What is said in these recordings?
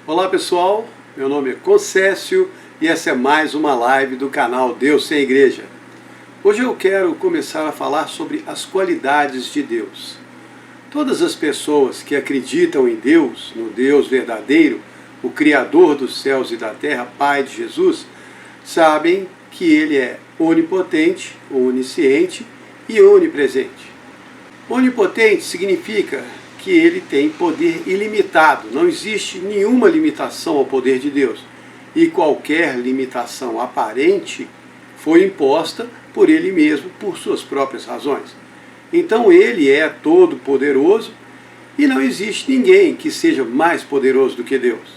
Olá pessoal, meu nome é Concécio e essa é mais uma live do canal Deus Sem Igreja. Hoje eu quero começar a falar sobre as qualidades de Deus. Todas as pessoas que acreditam em Deus, no Deus verdadeiro, o Criador dos céus e da terra, Pai de Jesus, sabem que Ele é onipotente, onisciente e onipresente. Onipotente significa que Ele tem poder ilimitado, não existe nenhuma limitação ao poder de Deus. E qualquer limitação aparente foi imposta por Ele mesmo, por suas próprias razões. Então Ele é todo poderoso e não existe ninguém que seja mais poderoso do que Deus.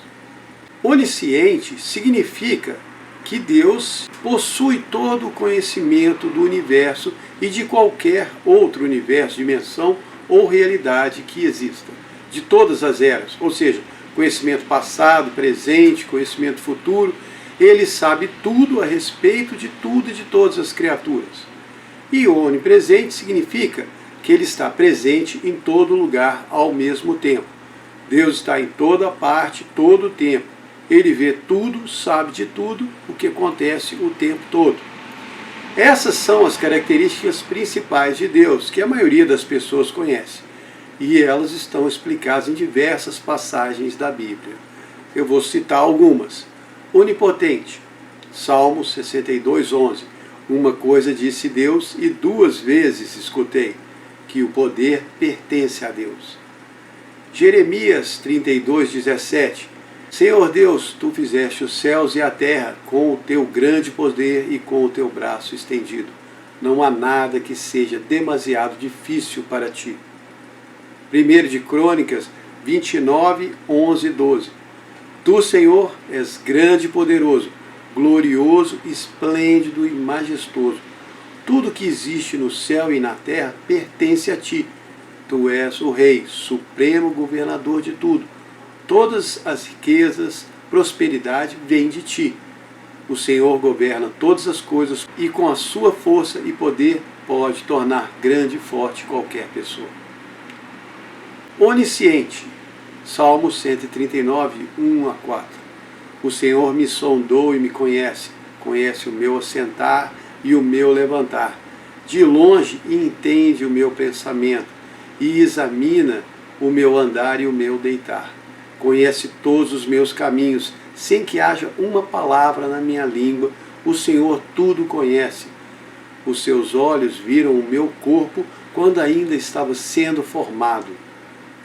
Onisciente significa que Deus possui todo o conhecimento do universo e de qualquer outro universo, dimensão ou realidade que exista, de todas as eras, ou seja, conhecimento passado, presente, conhecimento futuro. Ele sabe tudo a respeito de tudo e de todas as criaturas. E onipresente significa que Ele está presente em todo lugar ao mesmo tempo. Deus está em toda parte, todo o tempo. Ele vê tudo, sabe de tudo o que acontece o tempo todo. Essas são as características principais de Deus, que a maioria das pessoas conhece. E elas estão explicadas em diversas passagens da Bíblia. Eu vou citar algumas. Onipotente, Salmo 62:11. Uma coisa disse Deus e 2 vezes escutei, que o poder pertence a Deus. Jeremias 32:17. Senhor Deus, Tu fizeste os céus e a terra com o Teu grande poder e com o Teu braço estendido. Não há nada que seja demasiado difícil para Ti. 1 de Crônicas 29:11-12. Tu, Senhor, és grande e poderoso, glorioso, esplêndido e majestoso. Tudo que existe no céu e na terra pertence a Ti. Tu és o Rei, supremo governador de tudo. Todas as riquezas, prosperidade vêm de Ti. O Senhor governa todas as coisas e com a sua força e poder pode tornar grande e forte qualquer pessoa. Onisciente, Salmo 139:1-4. O Senhor me sondou e me conhece, conhece o meu assentar e o meu levantar. De longe entende o meu pensamento e examina o meu andar e o meu deitar. Conhece todos os meus caminhos, sem que haja uma palavra na minha língua. O Senhor tudo conhece. Os seus olhos viram o meu corpo quando ainda estava sendo formado.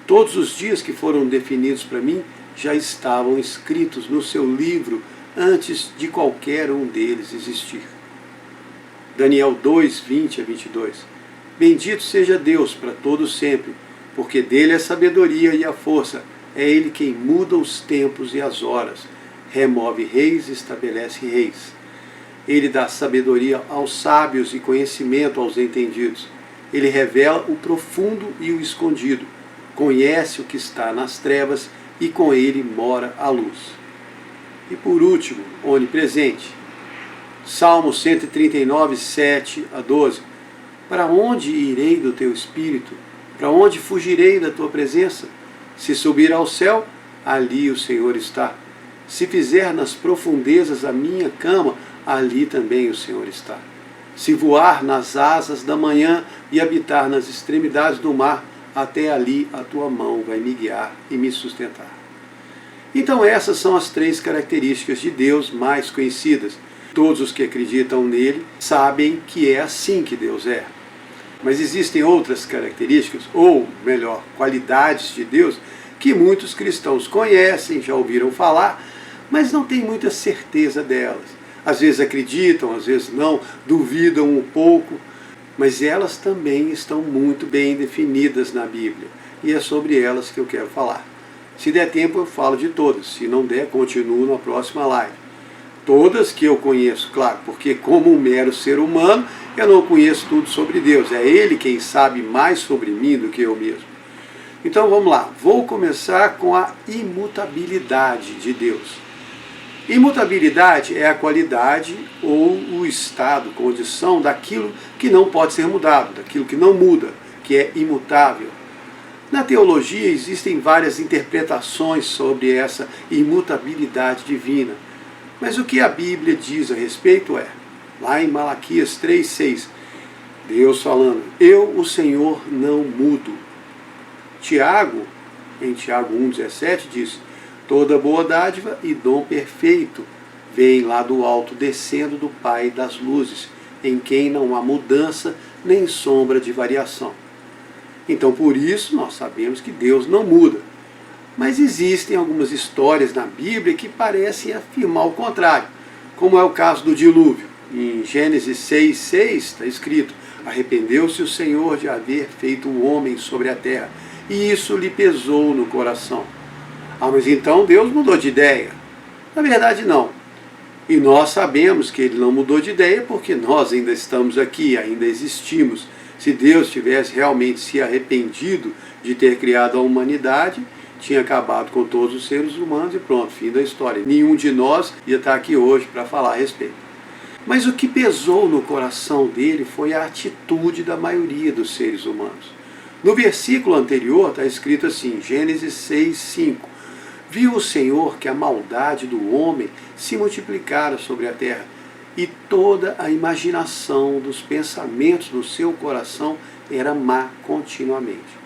Todos os dias que foram definidos para mim já estavam escritos no seu livro antes de qualquer um deles existir. Daniel 2:20-22. Bendito seja Deus para todos sempre, porque dele é a sabedoria e a força. É Ele quem muda os tempos e as horas, remove reis e estabelece reis. Ele dá sabedoria aos sábios e conhecimento aos entendidos. Ele revela o profundo e o escondido, conhece o que está nas trevas e com Ele mora a luz. E por último, onipresente. Salmo 139:7-12. Para onde irei do Teu Espírito? Para onde fugirei da Tua presença? Se subir ao céu, ali o Senhor está. Se fizer nas profundezas a minha cama, ali também o Senhor está. Se voar nas asas da manhã e habitar nas extremidades do mar, até ali a tua mão vai me guiar e me sustentar. Então essas são as 3 características de Deus mais conhecidas. Todos os que acreditam nele sabem que é assim que Deus é. Mas existem outras características, ou melhor, qualidades de Deus, que muitos cristãos conhecem, já ouviram falar, mas não têm muita certeza delas. Às vezes acreditam, às vezes não, duvidam um pouco, mas elas também estão muito bem definidas na Bíblia. E é sobre elas que eu quero falar. Se der tempo eu falo de todas, se não der, continuo na próxima live. Todas que eu conheço, claro, porque como um mero ser humano, eu não conheço tudo sobre Deus. É Ele quem sabe mais sobre mim do que eu mesmo. Então vamos lá, vou começar com a imutabilidade de Deus. Imutabilidade é a qualidade ou o estado, condição daquilo que não pode ser mudado, daquilo que não muda, que é imutável. Na teologia existem várias interpretações sobre essa imutabilidade divina. Mas o que a Bíblia diz a respeito é, lá em Malaquias 3,6, Deus falando, eu, o Senhor, não mudo. Tiago, em Tiago 1,17, diz, toda boa dádiva e dom perfeito vem lá do alto, descendo do Pai das luzes, em quem não há mudança nem sombra de variação. Então, por isso, nós sabemos que Deus não muda. Mas existem algumas histórias na Bíblia que parecem afirmar o contrário, como é o caso do dilúvio. Em Gênesis 6,6 está escrito, arrependeu-se o Senhor de haver feito o homem sobre a terra, e isso lhe pesou no coração. Ah, mas então Deus mudou de ideia? Na verdade, não. E nós sabemos que ele não mudou de ideia porque nós ainda estamos aqui, ainda existimos. Se Deus tivesse realmente se arrependido de ter criado a humanidade, tinha acabado com todos os seres humanos e pronto, fim da história. Nenhum de nós ia estar aqui hoje para falar a respeito. Mas o que pesou no coração dele foi a atitude da maioria dos seres humanos. No versículo anterior está escrito assim, Gênesis 6,5. Viu o Senhor que a maldade do homem se multiplicara sobre a terra, e toda a imaginação dos pensamentos do seu coração era má continuamente.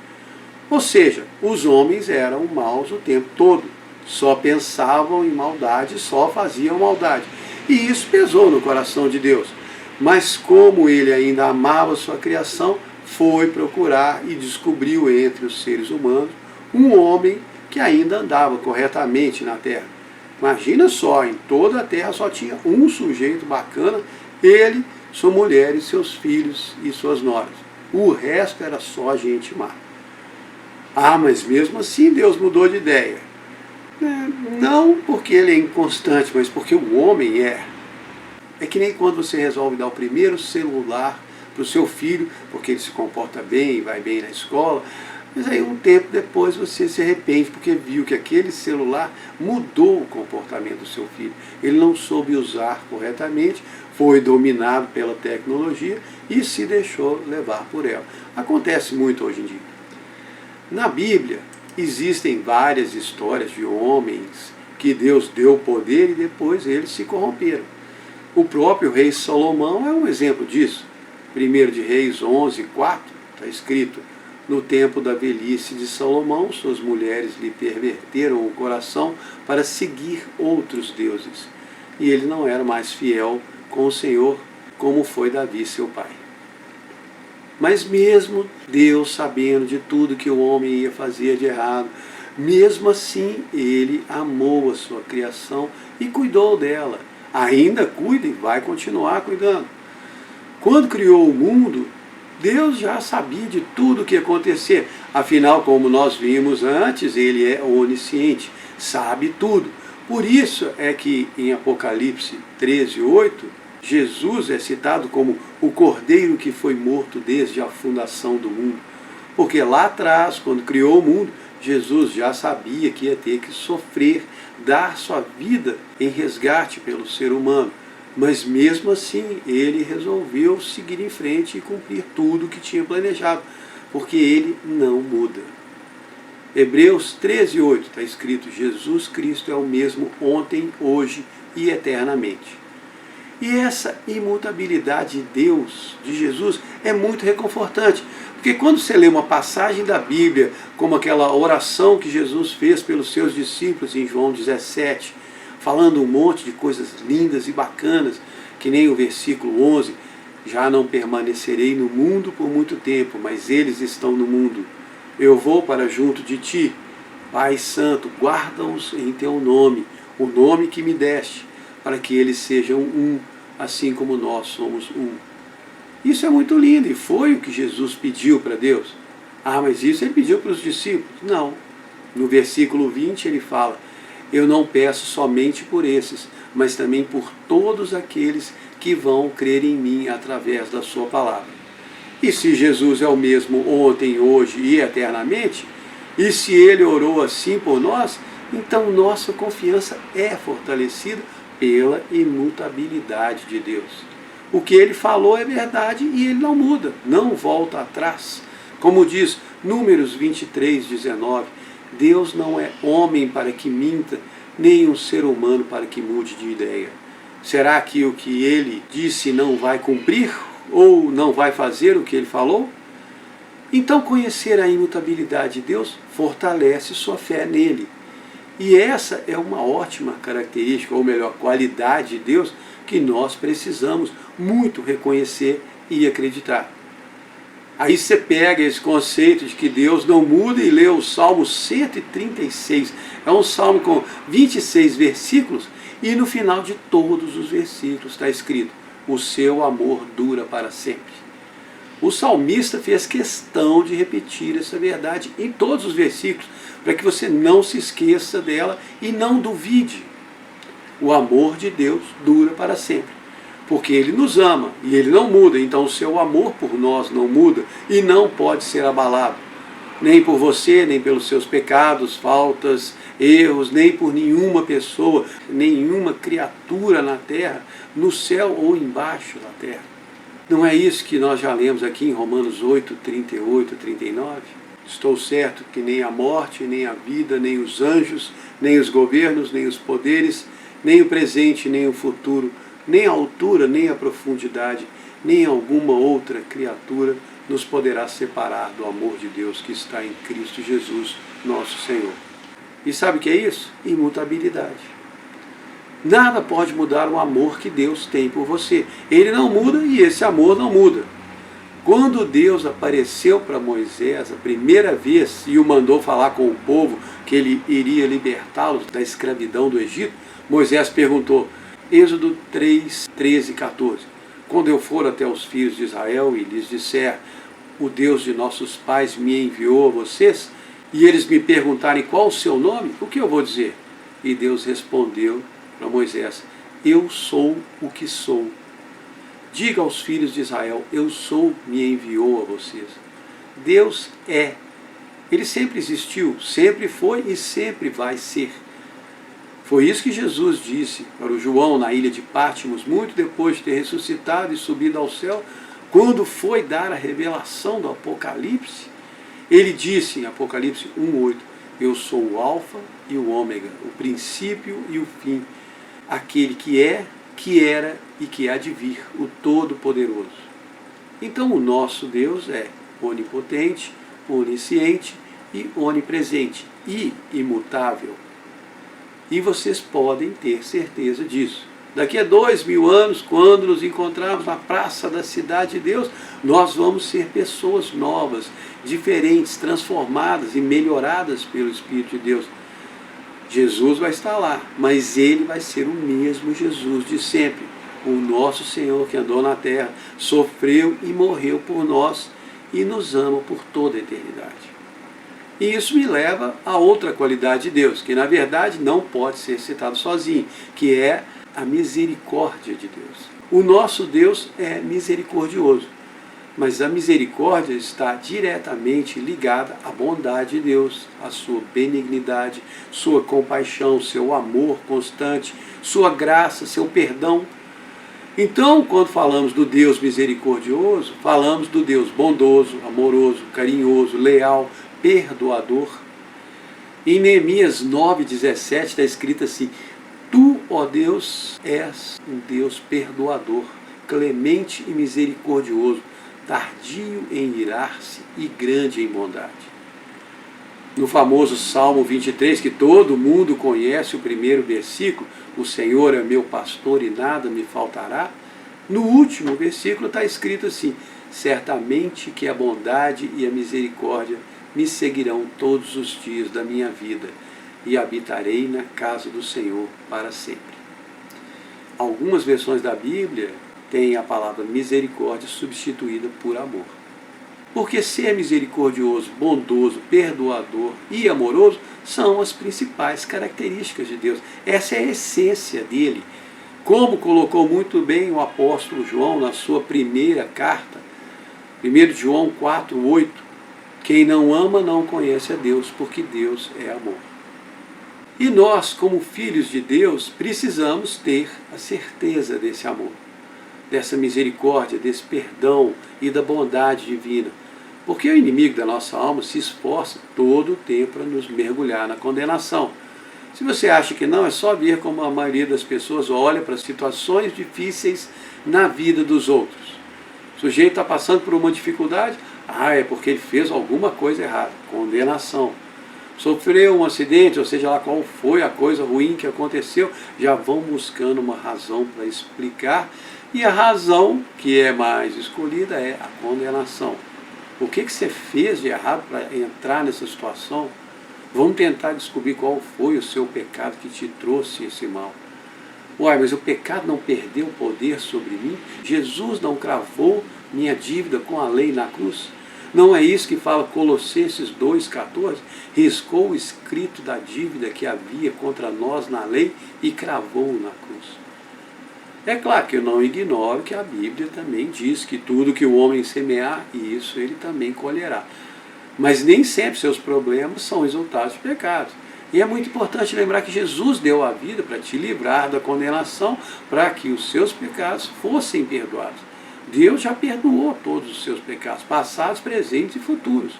Ou seja, os homens eram maus o tempo todo, só pensavam em maldade, só faziam maldade. E isso pesou no coração de Deus. Mas como ele ainda amava sua criação, foi procurar e descobriu entre os seres humanos um homem que ainda andava corretamente na terra. Imagina só, em toda a terra só tinha um sujeito bacana, ele, sua mulher e seus filhos e suas noras. O resto era só gente má. Ah, mas mesmo assim Deus mudou de ideia. Não porque ele é inconstante, mas porque o homem é. É que nem quando você resolve dar o primeiro celular para o seu filho, porque ele se comporta bem, vai bem na escola, mas aí um tempo depois você se arrepende porque viu que aquele celular mudou o comportamento do seu filho. Ele não soube usar corretamente, foi dominado pela tecnologia e se deixou levar por ela. Acontece muito hoje em dia. Na Bíblia existem várias histórias de homens que Deus deu poder e depois eles se corromperam. O próprio rei Salomão é um exemplo disso. 1 de Reis 11:4 está escrito, no tempo da velhice de Salomão, suas mulheres lhe perverteram o coração para seguir outros deuses. E ele não era mais fiel com o Senhor, como foi Davi, seu pai. Mas mesmo Deus sabendo de tudo que o homem ia fazer de errado, mesmo assim ele amou a sua criação e cuidou dela. Ainda cuida e vai continuar cuidando. Quando criou o mundo, Deus já sabia de tudo o que ia acontecer. Afinal, como nós vimos antes, ele é onisciente, sabe tudo. Por isso é que em Apocalipse 13:8, Jesus é citado como o Cordeiro que foi morto desde a fundação do mundo. Porque lá atrás, quando criou o mundo, Jesus já sabia que ia ter que sofrer, dar sua vida em resgate pelo ser humano. Mas mesmo assim, ele resolveu seguir em frente e cumprir tudo o que tinha planejado, porque ele não muda. Hebreus 13:8 está escrito, Jesus Cristo é o mesmo ontem, hoje e eternamente. E essa imutabilidade de Deus, de Jesus, é muito reconfortante. Porque quando você lê uma passagem da Bíblia, como aquela oração que Jesus fez pelos seus discípulos em João 17, falando um monte de coisas lindas e bacanas, que nem o versículo 11, já não permanecerei no mundo por muito tempo, mas eles estão no mundo. Eu vou para junto de ti. Pai Santo, guarda-os em teu nome, o nome que me deste, para que eles sejam um, assim como nós somos um. Isso é muito lindo e foi o que Jesus pediu para Deus. Ah, mas isso ele pediu para os discípulos? Não. No versículo 20 ele fala, eu não peço somente por esses, mas também por todos aqueles que vão crer em mim através da sua palavra. E se Jesus é o mesmo ontem, hoje e eternamente, e se ele orou assim por nós, então nossa confiança é fortalecida pela imutabilidade de Deus. O que ele falou é verdade e ele não muda, não volta atrás. Como diz, Números 23:19. Deus não é homem para que minta, nem um ser humano para que mude de ideia. Será que o que ele disse não vai cumprir? Ou não vai fazer o que ele falou? Então conhecer a imutabilidade de Deus fortalece sua fé nele. E essa é uma ótima característica, ou melhor, qualidade de Deus, que nós precisamos muito reconhecer e acreditar. Aí você pega esse conceito de que Deus não muda e lê o Salmo 136. É um salmo com 26 versículos e no final de todos os versículos está escrito: o seu amor dura para sempre. O salmista fez questão de repetir essa verdade em todos os versículos, para que você não se esqueça dela e não duvide. O amor de Deus dura para sempre, porque Ele nos ama e Ele não muda, então o seu amor por nós não muda e não pode ser abalado, nem por você, nem pelos seus pecados, faltas, erros, nem por nenhuma pessoa, nenhuma criatura na terra, no céu ou embaixo da terra. Não é isso que nós já lemos aqui em Romanos 8, 38, 39? Estou certo que nem a morte, nem a vida, nem os anjos, nem os governos, nem os poderes, nem o presente, nem o futuro, nem a altura, nem a profundidade, nem alguma outra criatura nos poderá separar do amor de Deus que está em Cristo Jesus, nosso Senhor. E sabe o que é isso? Imutabilidade. Nada pode mudar o amor que Deus tem por você. Ele não muda e esse amor não muda. Quando Deus apareceu para Moisés a primeira vez e o mandou falar com o povo que ele iria libertá-los da escravidão do Egito, Moisés perguntou, Êxodo 3, 13 e 14, quando eu for até os filhos de Israel e lhes disser, o Deus de nossos pais me enviou a vocês, e eles me perguntarem qual o seu nome, o que eu vou dizer? E Deus respondeu para Moisés, eu sou o que sou. Diga aos filhos de Israel, eu sou, me enviou a vocês. Deus é. Ele sempre existiu, sempre foi e sempre vai ser. Foi isso que Jesus disse para o João na ilha de Pátimos, muito depois de ter ressuscitado e subido ao céu, quando foi dar a revelação do Apocalipse. Ele disse em Apocalipse 1:8, eu sou o Alfa e o Ômega, o princípio e o fim, aquele que é, que era e que há de vir, o Todo-Poderoso. Então o nosso Deus é onipotente, onisciente e onipresente e imutável. E vocês podem ter certeza disso. Daqui a 2000 anos, quando nos encontrarmos na praça da cidade de Deus, nós vamos ser pessoas novas, diferentes, transformadas e melhoradas pelo Espírito de Deus. Jesus vai estar lá, mas Ele vai ser o mesmo Jesus de sempre. O nosso Senhor que andou na terra, sofreu e morreu por nós e nos ama por toda a eternidade. E isso me leva a outra qualidade de Deus, que na verdade não pode ser citado sozinho, que é a misericórdia de Deus. O nosso Deus é misericordioso, mas a misericórdia está diretamente ligada à bondade de Deus, à sua benignidade, sua compaixão, seu amor constante, sua graça, seu perdão. Então, quando falamos do Deus misericordioso, falamos do Deus bondoso, amoroso, carinhoso, leal, perdoador. Em Neemias 9:17 está escrito assim, tu, ó Deus, és um Deus perdoador, clemente e misericordioso, tardio em irar-se e grande em bondade. No famoso Salmo 23, que todo mundo conhece o primeiro versículo, o Senhor é meu pastor e nada me faltará, no último versículo está escrito assim, certamente que a bondade e a misericórdia me seguirão todos os dias da minha vida e habitarei na casa do Senhor para sempre. Algumas versões da Bíblia têm a palavra misericórdia substituída por amor. Porque ser misericordioso, bondoso, perdoador e amoroso são as principais características de Deus. Essa é a essência dele. Como colocou muito bem o apóstolo João na sua primeira carta, 1 João 4:8, quem não ama não conhece a Deus, porque Deus é amor. E nós, como filhos de Deus, precisamos ter a certeza desse amor, dessa misericórdia, desse perdão e da bondade divina, Porque o inimigo da nossa alma se esforça todo o tempo para nos mergulhar na condenação. Se você acha que não, é só ver como a maioria das pessoas olha para situações difíceis na vida dos outros. O sujeito está passando por uma dificuldade, é porque ele fez alguma coisa errada, condenação. Sofreu um acidente, ou seja lá qual foi a coisa ruim que aconteceu, já vão buscando uma razão para explicar, e a razão que é mais escolhida é a condenação. O que você fez de errado para entrar nessa situação? Vamos tentar descobrir qual foi o seu pecado que te trouxe esse mal. Mas o pecado não perdeu poder sobre mim? Jesus não cravou minha dívida com a lei na cruz? Não é isso que fala Colossenses 2,14? Riscou o escrito da dívida que havia contra nós na lei e cravou na cruz. É claro que eu não ignoro que a Bíblia também diz que tudo que o homem semear, isso ele também colherá. Mas nem sempre seus problemas são resultados de pecados. E é muito importante lembrar que Jesus deu a vida para te livrar da condenação, para que os seus pecados fossem perdoados. Deus já perdoou todos os seus pecados, passados, presentes e futuros.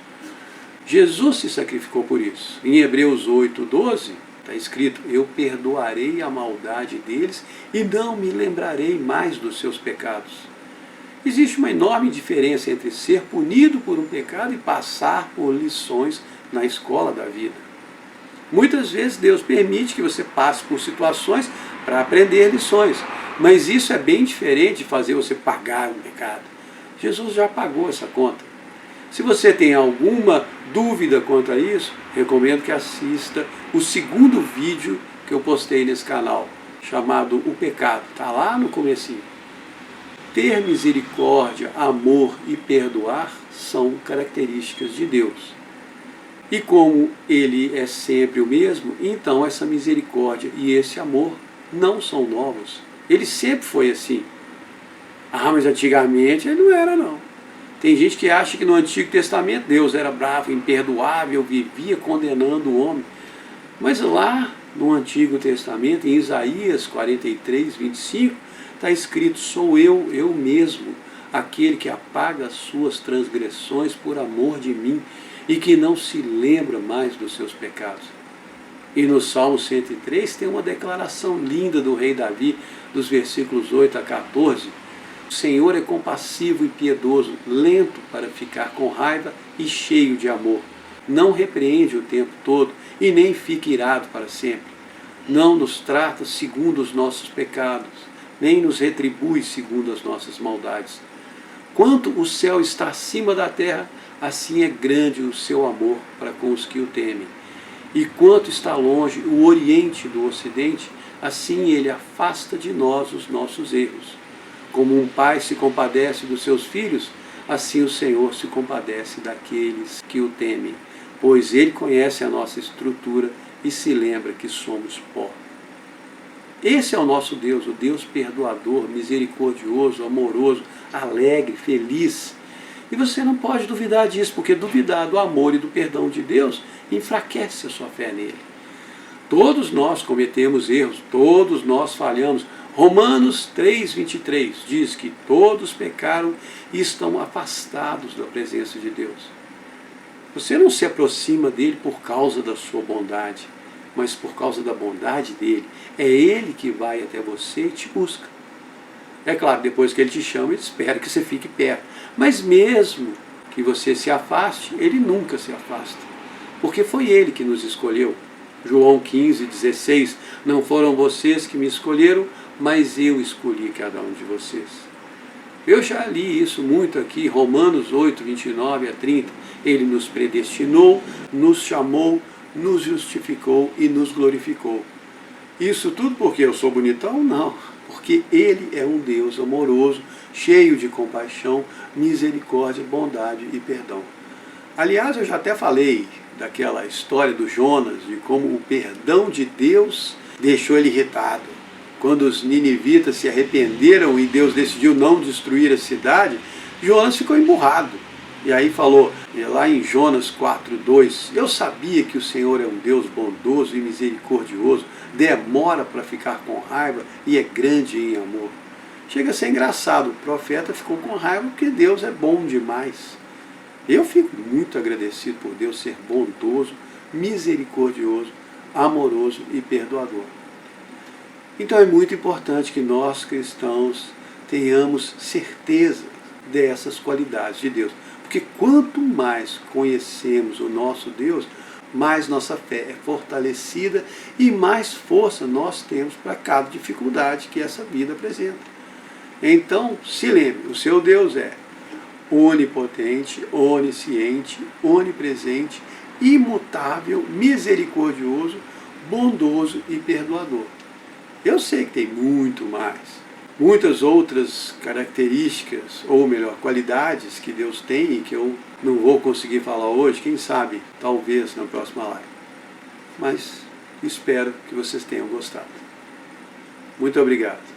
Jesus se sacrificou por isso. Em Hebreus 8,12, está escrito: eu perdoarei a maldade deles e não me lembrarei mais dos seus pecados. Existe uma enorme diferença entre ser punido por um pecado e passar por lições na escola da vida. Muitas vezes Deus permite que você passe por situações para aprender lições, mas isso é bem diferente de fazer você pagar um pecado. Jesus já pagou essa conta. Se você tem alguma dúvida quanto a isso, recomendo que assista o segundo vídeo que eu postei nesse canal, chamado O Pecado. Está lá no comecinho. Ter misericórdia, amor e perdoar são características de Deus. E como Ele é sempre o mesmo, então essa misericórdia e esse amor não são novos. Ele sempre foi assim. Mas antigamente ele não era, não. Tem gente que acha que no Antigo Testamento Deus era bravo, imperdoável, vivia condenando o homem. Mas lá no Antigo Testamento, em Isaías 43:25, está escrito: sou eu mesmo, aquele que apaga as suas transgressões por amor de mim e que não se lembra mais dos seus pecados. E no Salmo 103 tem uma declaração linda do rei Davi, dos versículos 8 a 14. O Senhor é compassivo e piedoso, lento para ficar com raiva e cheio de amor. Não repreende o tempo todo e nem fica irado para sempre. Não nos trata segundo os nossos pecados, nem nos retribui segundo as nossas maldades. Quanto o céu está acima da terra, assim é grande o seu amor para com os que o temem. E quanto está longe o Oriente do Ocidente, assim ele afasta de nós os nossos erros. Como um pai se compadece dos seus filhos, assim o Senhor se compadece daqueles que o temem, pois ele conhece a nossa estrutura e se lembra que somos pó. Esse é o nosso Deus, o Deus perdoador, misericordioso, amoroso, alegre, feliz. E você não pode duvidar disso, porque duvidar do amor e do perdão de Deus enfraquece a sua fé nele. Todos nós cometemos erros, todos nós falhamos. Romanos 3:23 diz que todos pecaram e estão afastados da presença de Deus. Você não se aproxima dele por causa da sua bondade, mas por causa da bondade dele. É ele que vai até você e te busca. É claro, depois que ele te chama, ele espera que você fique perto. Mas mesmo que você se afaste, ele nunca se afasta. Porque foi ele que nos escolheu. João 15:16, não foram vocês que me escolheram, mas eu escolhi cada um de vocês. Eu já li isso muito aqui, Romanos 8:29 a 30. Ele nos predestinou, nos chamou, nos justificou e nos glorificou. Isso tudo porque eu sou bonitão? Não. Porque ele é um Deus amoroso, cheio de compaixão, misericórdia, bondade e perdão. Aliás, eu já até falei daquela história do Jonas, de como o perdão de Deus deixou ele irritado. Quando os ninivitas se arrependeram e Deus decidiu não destruir a cidade, Jonas ficou emburrado. E aí falou, lá em Jonas 4:2, eu sabia que o Senhor é um Deus bondoso e misericordioso, demora para ficar com raiva e é grande em amor. Chega a ser engraçado, o profeta ficou com raiva porque Deus é bom demais. Eu fico muito agradecido por Deus ser bondoso, misericordioso, amoroso e perdoador. Então é muito importante que nós cristãos tenhamos certeza dessas qualidades de Deus. Porque quanto mais conhecemos o nosso Deus, mais nossa fé é fortalecida e mais força nós temos para cada dificuldade que essa vida apresenta. Então, se lembre, o seu Deus é onipotente, onisciente, onipresente, imutável, misericordioso, bondoso e perdoador. Eu sei que tem muito mais, muitas outras características, ou melhor, qualidades que Deus tem e que eu não vou conseguir falar hoje, quem sabe, talvez na próxima live. Mas espero que vocês tenham gostado. Muito obrigado.